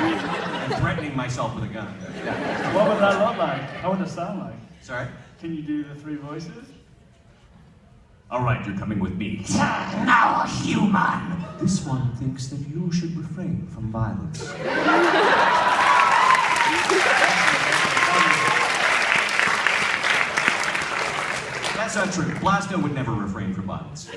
and threatening myself with a gun. Yeah. What would that look like? How would it sound like? Sorry? Can you do the 3 voices? All right, you're coming with me. Now, human! This one thinks that you should refrain from violence. That's not true. Blasto would never refrain from violence.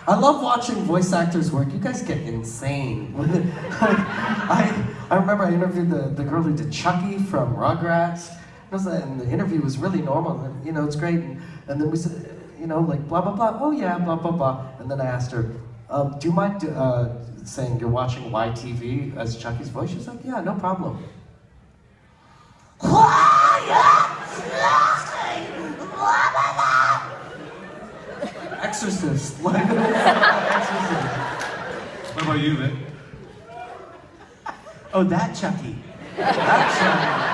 I love watching voice actors work. You guys get insane. I remember I interviewed the girl who did Chucky from Rugrats. And the interview was really normal. And, you know, it's great. And then we said, you know, like blah blah blah. Oh yeah, blah blah blah. And then I asked her, do you mind saying you're watching YTV as Chucky's voice? She's like, yeah, no problem. Exorcist. Like, Exorcist. What about you, Vic? Oh, that Chucky. That Chucky.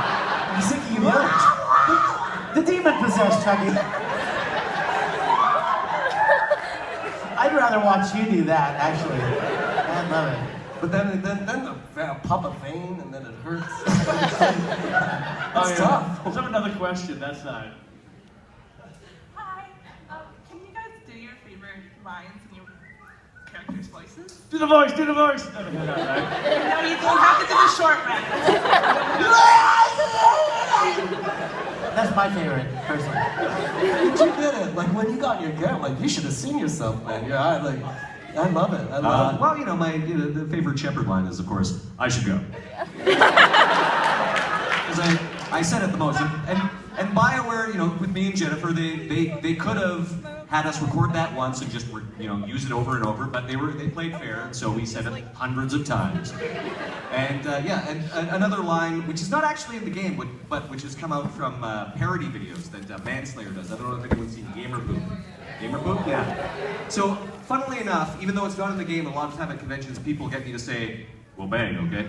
He's thinking you weren't. The demon-possessed Chucky. I'd rather watch you do that, actually. I love it. But then the puppet vein, and then it hurts. Oh, It's tough. Let's have another question, that side. Hi. Can you guys do your favorite lines in your characters' voices? Do the voice, do the voice! No, No, you don't have to do the short rap. That's my favorite, personally. You did it. Like when you got your gown, like you should have seen yourself, man. Yeah, I love it. I love it. Well, you know, the favorite Shepherd line is, of course, I should go. Because I said it the most. And BioWare, you know, with me and Jennifer, they could have had us record that once and just, you know, use it over and over, but they played fair, and so we said it hundreds of times. And yeah, and another line, which is not actually in the game, but which has come out from parody videos that Manslayer does. I don't know if anyone's seen Gamer Poop. Gamer Poop? Yeah. So, funnily enough, even though it's not in the game, a lot of time at conventions, people get me to say, well, bang, okay?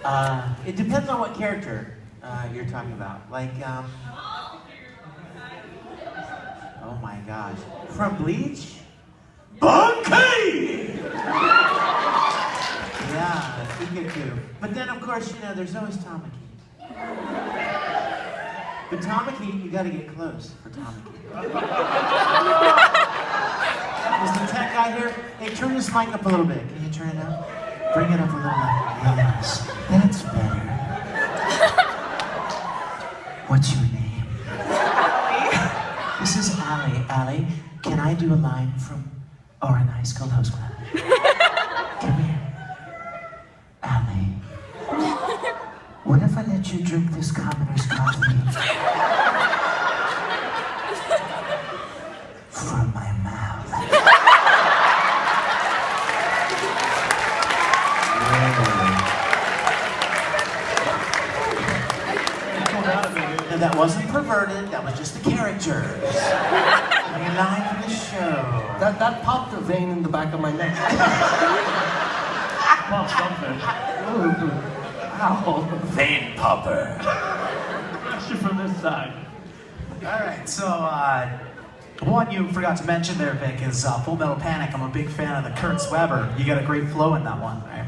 Yeah. It depends on what character you're talking about. Like, oh my gosh. From Bleach? Bunky! Yeah, he good too. But then, of course, you know, there's always Tamaki. But Tamaki, you gotta get close for Tamaki. Is the tech guy here? Hey, turn this mic up a little bit. Can you turn it up? Bring it up a little bit. Yes, that's better. What's your name? This is Allie. Allie, can I do a line from Orin High School Host Club? Come here. Allie, what if I let you drink this commoner's coffee from my mouth? No, that wasn't perverted, that was just the characters. A line from the show. That popped a vein in the back of my neck. Pop something. Ow. Vein popper. Question from this side. Alright, so, one you forgot to mention there, Vic, is Full Metal Panic. I'm a big fan of the Kurt Sweber. You got a great flow in that one, right?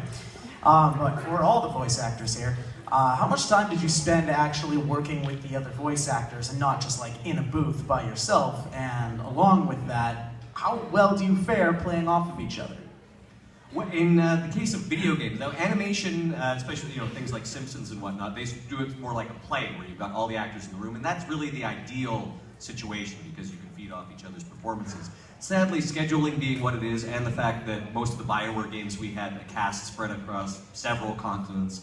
But for all the voice actors here, how much time did you spend actually working with the other voice actors and not just like in a booth by yourself? And along with that, how well do you fare playing off of each other? In the case of video games, now animation, especially things like Simpsons and whatnot, they do it more like a play where you've got all the actors in the room, and that's really the ideal situation because you can feed off each other's performances. Sadly, scheduling being what it is, and the fact that most of the BioWare games we had a cast spread across several continents,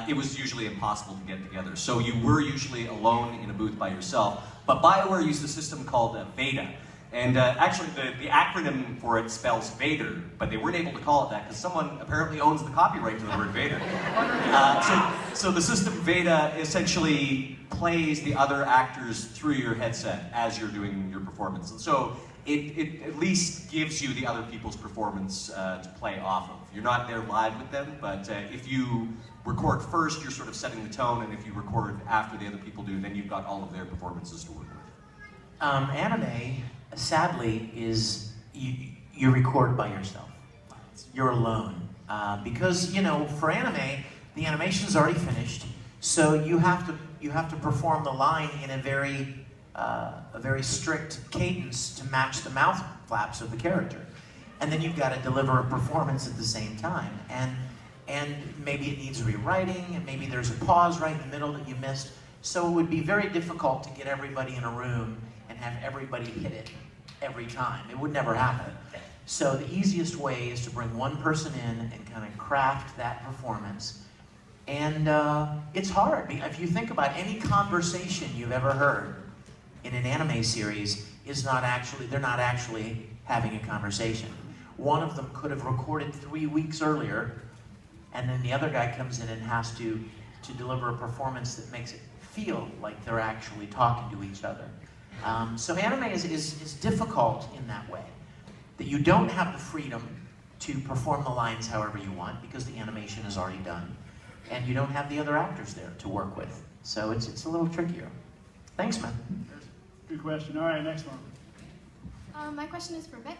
it was usually impossible to get together. So you were usually alone in a booth by yourself, but BioWare used a system called Veda. And actually, the acronym for it spells Vader, but they weren't able to call it that because someone apparently owns the copyright to the word Vader. So the system Veda essentially plays the other actors through your headset as you're doing your performance. And so it at least gives you the other people's performance to play off of. You're not there live with them, but if you record first, you're sort of setting the tone, and if you record after the other people do, then you've got all of their performances to work with. Anime, sadly, is you you record by yourself. You're alone. Because, you know, for anime, the animation's already finished, so you have to perform the line in a very strict cadence to match the mouth flaps of the character. And then you've got to deliver a performance at the same time. And maybe it needs rewriting, and maybe there's a pause right in the middle that you missed. So it would be very difficult to get everybody in a room and have everybody hit it every time. It would never happen. So the easiest way is to bring one person in and kind of craft that performance. And it's hard. If you think about any conversation you've ever heard in an anime series, they're not actually having a conversation. One of them could have recorded 3 weeks earlier, and then the other guy comes in and has to deliver a performance that makes it feel like they're actually talking to each other. So anime is difficult in that way, that you don't have the freedom to perform the lines however you want because the animation is already done, and you don't have the other actors there to work with. So it's a little trickier. Thanks, man. Good question. All right, next one. My question is for Vic.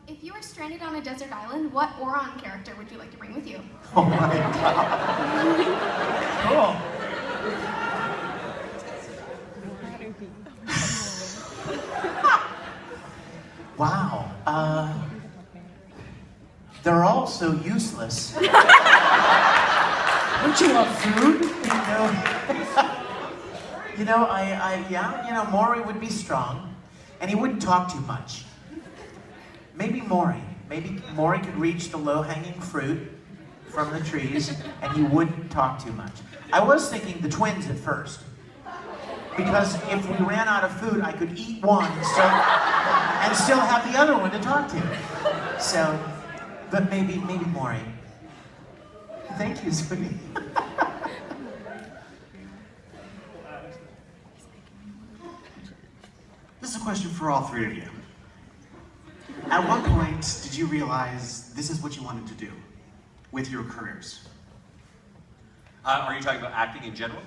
If you were stranded on a desert island, what Oron character would you like to bring with you? Oh my God. Cool. Wow. They're all so useless. Don't you want food? Maury would be strong, and he wouldn't talk too much. Maybe Maury. Maybe Maury could reach the low-hanging fruit from the trees, and he wouldn't talk too much. I was thinking the twins at first, because if we ran out of food, I could eat one and still have the other one to talk to. So, but maybe Maury. Thank you, sweetie. This is a question for all three of you. At what point did you realize this is what you wanted to do with your careers? Are you talking about acting in general?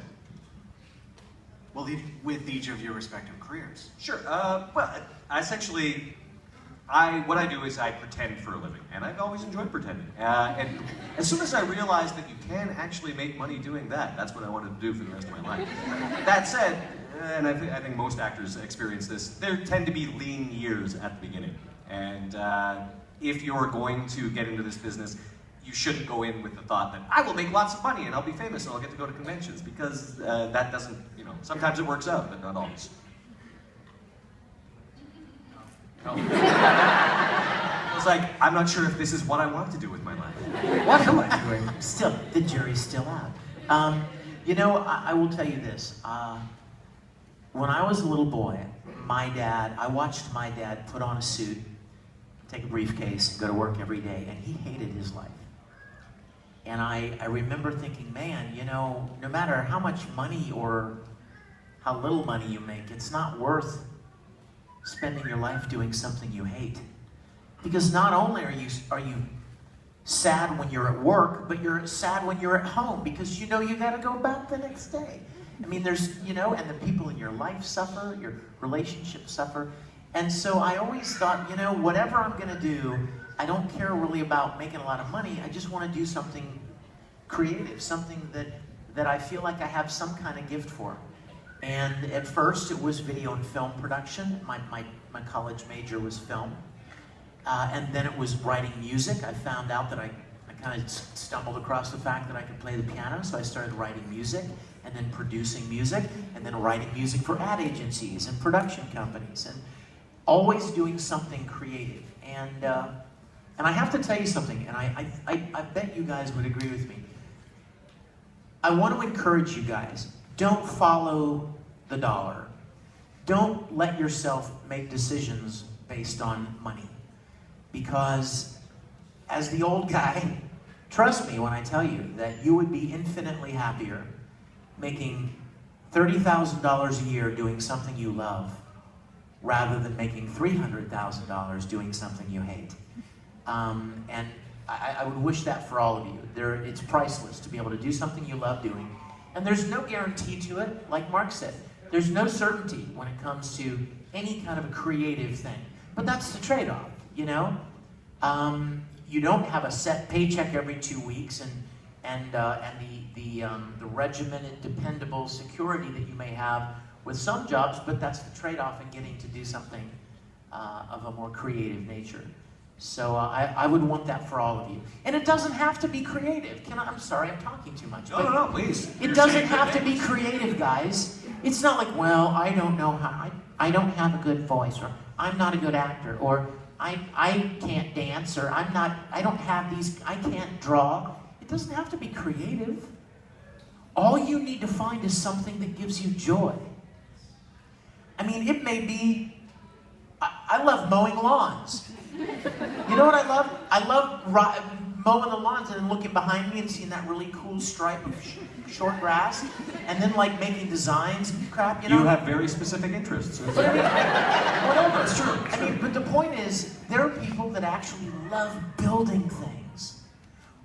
Well, with each of your respective careers. Sure. Well, essentially, what I do is I pretend for a living, and I've always enjoyed pretending. And as soon as I realized that you can actually make money doing that, that's what I wanted to do for the rest of my life. That said, and I think most actors experience this, there tend to be lean years at the beginning. And if you're going to get into this business, you shouldn't go in with the thought that I will make lots of money and I'll be famous and I'll get to go to conventions, because that doesn't, sometimes it works out, but not always. No. It's like, I'm not sure if this is what I want to do with my life. What am I doing? Still, the jury's still out. I will tell you this. When I was a little boy, I watched my dad put on a suit, take a briefcase, and go to work every day, and he hated his life. And I remember thinking, man, no matter how much money or how little money you make, it's not worth spending your life doing something you hate. Because not only are you sad when you're at work, but you're sad when you're at home, because you gotta go back the next day. I mean, and the people in your life suffer, your relationships suffer. And so I always thought, whatever I'm gonna do, I don't care really about making a lot of money. I just want to do something creative, something that I feel like I have some kind of gift for. And at first it was video and film production. My college major was film. And then it was writing music. I found out that I kind of stumbled across the fact that I could play the piano, so I started writing music, and then producing music, and then writing music for ad agencies and production companies, and always doing something creative. And I have to tell you something, and I bet you guys would agree with me. I want to encourage you guys, don't follow the dollar. Don't let yourself make decisions based on money. Because as the old guy, trust me when I tell you that you would be infinitely happier making $30,000 a year doing something you love rather than making $300,000 doing something you hate. And I would wish that for all of you. It's priceless to be able to do something you love doing. And there's no guarantee to it, like Mark said. There's no certainty when it comes to any kind of a creative thing. But that's the trade-off. you know? You don't have a set paycheck every 2 weeks and the regimented, dependable security that you may have with some jobs, but that's the trade-off in getting to do something of a more creative nature. So I would want that for all of you. And it doesn't have to be creative. I'm sorry, I'm talking too much. No, please. It doesn't have to be creative, guys. It's not like, well, I don't know how, I don't have a good voice, or I'm not a good actor, or I can't dance, or I don't have these, I can't draw. It doesn't have to be creative. All you need to find is something that gives you joy. I mean, it may be, I love mowing lawns. You know what I love? I love mowing the lawns and then looking behind me and seeing that really cool stripe of short grass, and then like making designs and crap, you know? You have very specific interests. But I mean, whatever. It's true. I mean, but the point is, there are people that actually love building things,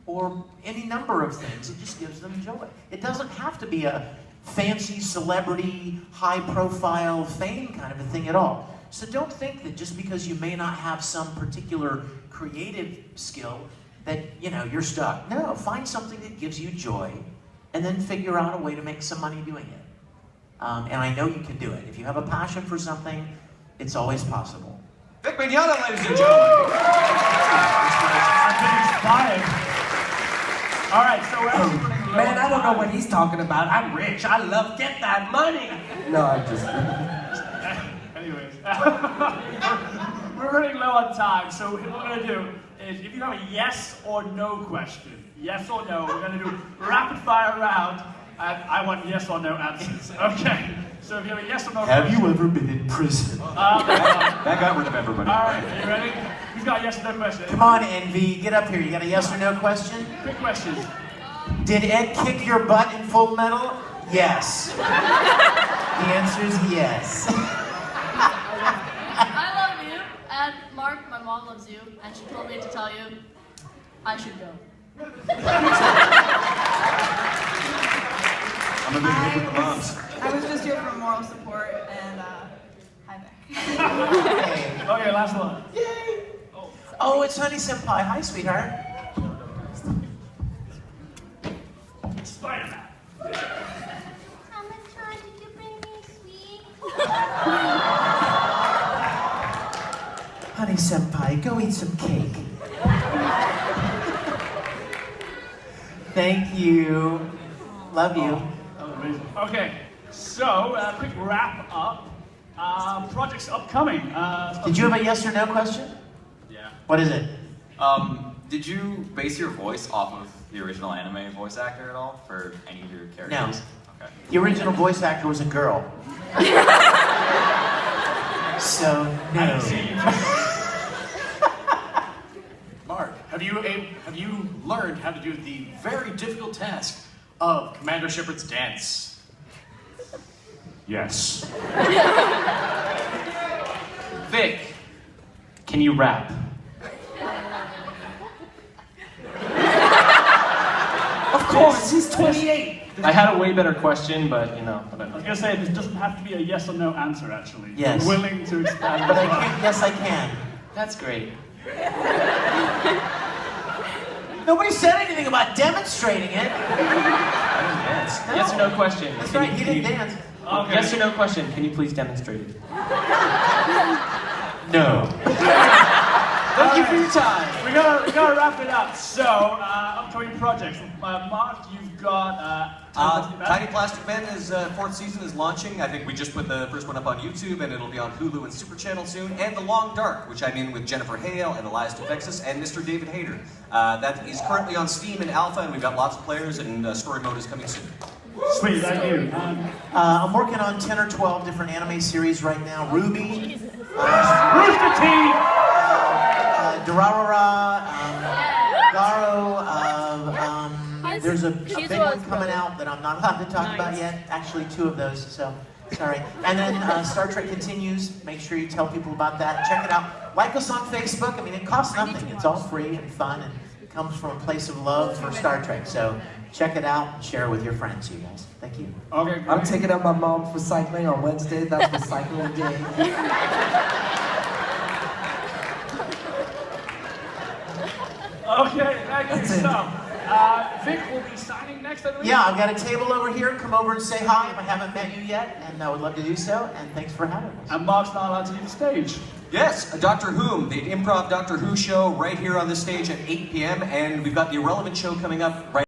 or any number of things. It just gives them joy. It doesn't have to be a fancy celebrity, high-profile fame kind of a thing at all. So don't think that just because you may not have some particular creative skill that, you know, you're stuck. No, find something that gives you joy, and then figure out a way to make some money doing it. And I know you can do it. If you have a passion for something, it's always possible. Vic Mignogna, ladies and gentlemen. I've been inspired. All right, so we're actually putting low Man, I don't know what he's talking about. I'm rich. I love get that money. No, I just... Anyways, we're running low on time, so what we're going to do is, if you have a yes or no question, yes or no, we're going to do rapid fire round, and I want yes or no answers. Okay, so if you have a yes or no question... Have you ever been in prison? That got rid of everybody. All right, are you ready? Who's got a yes or no question? Come on, Envy, get up here. You got a yes or no question? Quick questions. Did Ed kick your butt in Full Metal? Yes. The answer is yes. I love you, and Mark, my mom loves you, and she told me to tell you I should go. I'm a big hit with the moms. I was just here for moral support, and hi Vic. Okay, last one. Yay! Oh, it's Honey Senpai. Hi, sweetheart. Spider-Man. How much time did you bring me, sweet? Honey Senpai, go eat some cake. Thank you. Love you. That was amazing. Okay, so quick wrap up. Projects upcoming. Did you have a yes or no question? Yeah. What is it? Did you base your voice off of the original anime voice actor at all for any of your characters? No. Okay. The original voice actor was a girl. So, no. Mark, have you learned how to do the very difficult task of Commander Shepard's dance? Yes. Vic, can you rap? Of course, he's 28. I had a way better question, but you know. I was going to say, this doesn't have to be a yes or no answer, actually. Yes. I'm willing to expand. But I can, yes, I can. That's great. Nobody said anything about demonstrating it. I didn't dance. Yes or no question? That's Can right, you- you can didn't you- dance. Okay. Yes or no question? Can you please demonstrate it? No. Thank you for your time. We gotta wrap it up. So, upcoming projects. Mark, you've got Tiny Plastic Men is fourth season is launching. I think we just put the first one up on YouTube, and it'll be on Hulu and Super Channel soon. And The Long Dark, which I'm in with Jennifer Hale and Elias Defexis and Mr. David Hayter. That is currently on Steam and Alpha, and we've got lots of players, and story mode is coming soon. Sweet, thank you. I'm working on 10 or 12 different anime series right now. Ruby, Rooster Teeth! Durarara, Garo, there's a big one coming out that I'm not allowed to talk about yet. Actually, 2 of those, so sorry. And then Star Trek Continues. Make sure you tell people about that. Check it out. Like us on Facebook. I mean, it costs nothing. It's all free and fun, and it comes from a place of love for Star Trek. So check it out and share it with your friends, you guys. Thank you. Okay, I'm taking out my mom for cycling on Wednesday. That's recycling day. Okay, thank you. So, Vic will be signing next, I believe. Yeah, I've got a table over here. Come over and say hi if I haven't met you yet, and I would love to do so. And thanks for having us. And Mark's not allowed to leave the stage. Yes, a Doctor Whom, the improv Doctor Who show right here on this stage at 8 p.m. And we've got the Irrelevant show coming up right